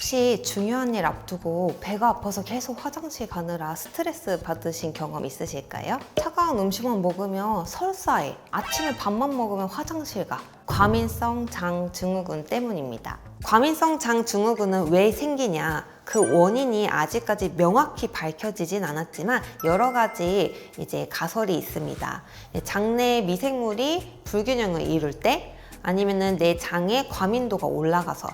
혹시 중요한 일 앞두고 배가 아파서 계속 화장실 가느라 스트레스 받으신 경험 있으실까요? 차가운 음식만 먹으면 설사해. 아침에 밥만 먹으면 화장실 가. 과민성 장 증후군 때문입니다. 과민성 장 증후군은 왜 생기냐? 그 원인이 아직까지 명확히 밝혀지진 않았지만 여러 가지 가설이 있습니다. 장내 미생물이 불균형을 이룰 때, 아니면은 내 장의 과민도가 올라가서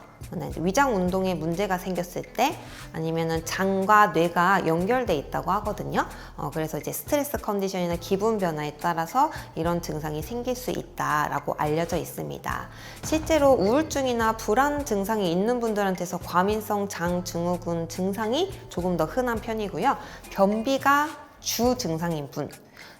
위장 운동에 문제가 생겼을 때, 아니면은 장과 뇌가 연결돼 있다고 하거든요. 그래서 스트레스 컨디션이나 기분 변화에 따라서 이런 증상이 생길 수 있다라고 알려져 있습니다. 실제로 우울증이나 불안 증상이 있는 분들한테서 과민성 장 증후군 증상이 조금 더 흔한 편이고요. 변비가 주 증상인 분,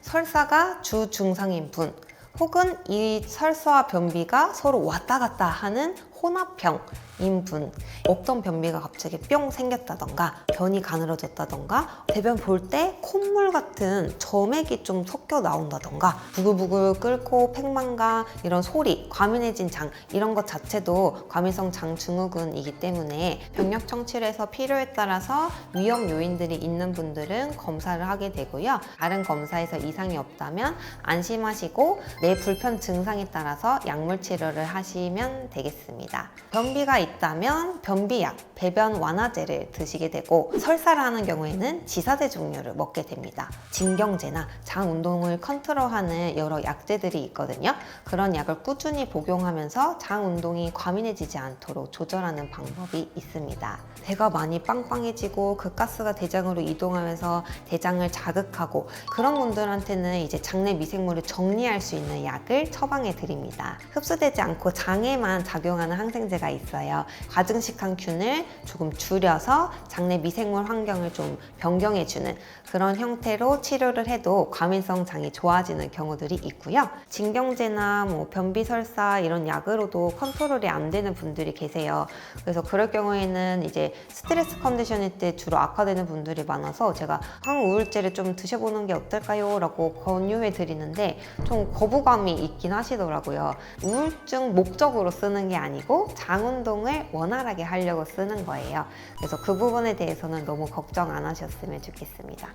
설사가 주 증상인 분, 혹은 이 설사와 변비가 서로 왔다 갔다 하는 혼합형인 분, 없던 변비가 갑자기 뿅 생겼다던가, 변이 가늘어졌다던가, 대변 볼 때 콧물 같은 점액이 좀 섞여 나온다던가, 부글부글 끓고 팽만감, 이런 소리, 과민해진 장, 이런 것 자체도 과민성 장 증후군이기 때문에 병력 청취를 해서 필요에 따라서 위험 요인들이 있는 분들은 검사를 하게 되고요. 다른 검사에서 이상이 없다면 안심하시고 내 불편 증상에 따라서 약물 치료를 하시면 되겠습니다. 변비가 있다면 변비약, 배변 완화제를 드시게 되고, 설사를 하는 경우에는 지사제 종류를 먹게 됩니다. 진경제나 장 운동을 컨트롤하는 여러 약제들이 있거든요. 그런 약을 꾸준히 복용하면서 장 운동이 과민해지지 않도록 조절하는 방법이 있습니다. 배가 많이 빵빵해지고 그 가스가 대장으로 이동하면서 대장을 자극하고, 그런 분들한테는 장내 미생물을 정리할 수 있는 약을 처방해 드립니다. 흡수되지 않고 장에만 작용하는 항생제가 있어요. 과증식한균을 조금 줄여서 장내 미생물 환경을 좀 변경해주는 그런 형태로 치료를 해도 과민성 장이 좋아지는 경우들이 있고요. 진경제나 변비 설사 이런 약으로도 컨트롤이 안 되는 분들이 계세요. 그래서 그럴 경우에는 스트레스 컨디션일 때 주로 악화되는 분들이 많아서 제가 항우울제를 좀 드셔보는 게 어떨까요? 라고 권유해 드리는데 좀 거부감이 있긴 하시더라고요. 우울증 목적으로 쓰는 게 아니고 장 운동을 원활하게 하려고 쓰는 거예요. 그래서 그 부분에 대해서는 너무 걱정 안 하셨으면 좋겠습니다.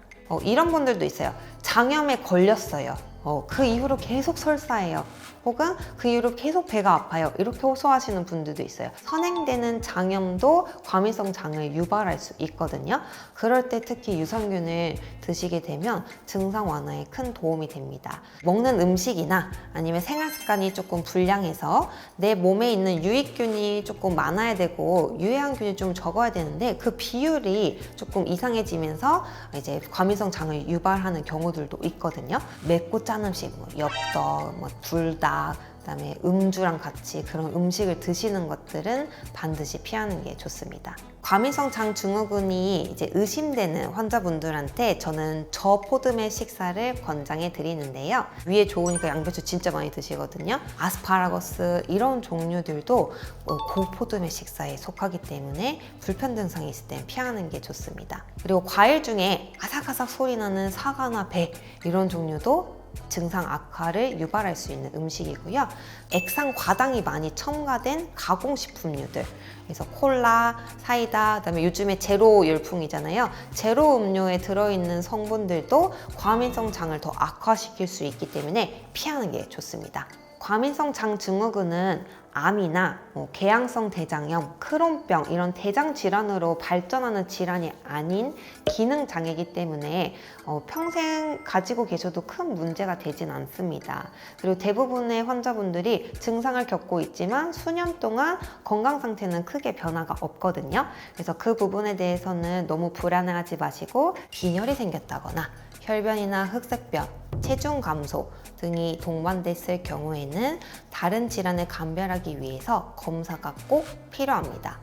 이런 분들도 있어요. 장염에 걸렸어요. 그 이후로 계속 설사해요. 혹은 그 이후로 계속 배가 아파요. 이렇게 호소하시는 분들도 있어요. 선행되는 장염도 과민성 장을 유발할 수 있거든요. 그럴 때 특히 유산균을 드시게 되면 증상 완화에 큰 도움이 됩니다. 먹는 음식이나 아니면 생활 습관이 조금 불량해서 내 몸에 있는 유익균이 조금 많아야 되고 유해한 균이 좀 적어야 되는데 그 비율이 조금 이상해지면서 과민성 장을 유발하는 경우들도 있거든요. 맵고 짠 음식, 엽떡, 불닭, 그다음에 음주랑 같이 그런 음식을 드시는 것들은 반드시 피하는 게 좋습니다. 과민성 장 증후군이 의심되는 환자분들한테 저는 저포도매 식사를 권장해 드리는데요. 위에 좋으니까 양배추 진짜 많이 드시거든요. 아스파라거스 이런 종류들도 고포도매 식사에 속하기 때문에 불편 증상이 있을 땐 피하는 게 좋습니다. 그리고 과일 중에 아삭아삭 소리 나는 사과나 배 이런 종류도 증상 악화를 유발할 수 있는 음식이고요. 액상 과당이 많이 첨가된 가공식품류들, 그래서 콜라, 사이다, 그다음에 요즘에 제로 열풍이잖아요. 제로 음료에 들어있는 성분들도 과민성 장을 더 악화시킬 수 있기 때문에 피하는 게 좋습니다. 과민성 장 증후군은 암이나 궤양성 대장염, 크론병 이런 대장 질환으로 발전하는 질환이 아닌 기능 장애이기 때문에 평생 가지고 계셔도 큰 문제가 되진 않습니다. 그리고 대부분의 환자분들이 증상을 겪고 있지만 수년 동안 건강 상태는 크게 변화가 없거든요. 그래서 그 부분에 대해서는 너무 불안해하지 마시고, 빈혈이 생겼다거나 혈변이나 흑색변, 체중 감소 등이 동반됐을 경우에는 다른 질환을 감별하기 위해서 검사가 꼭 필요합니다.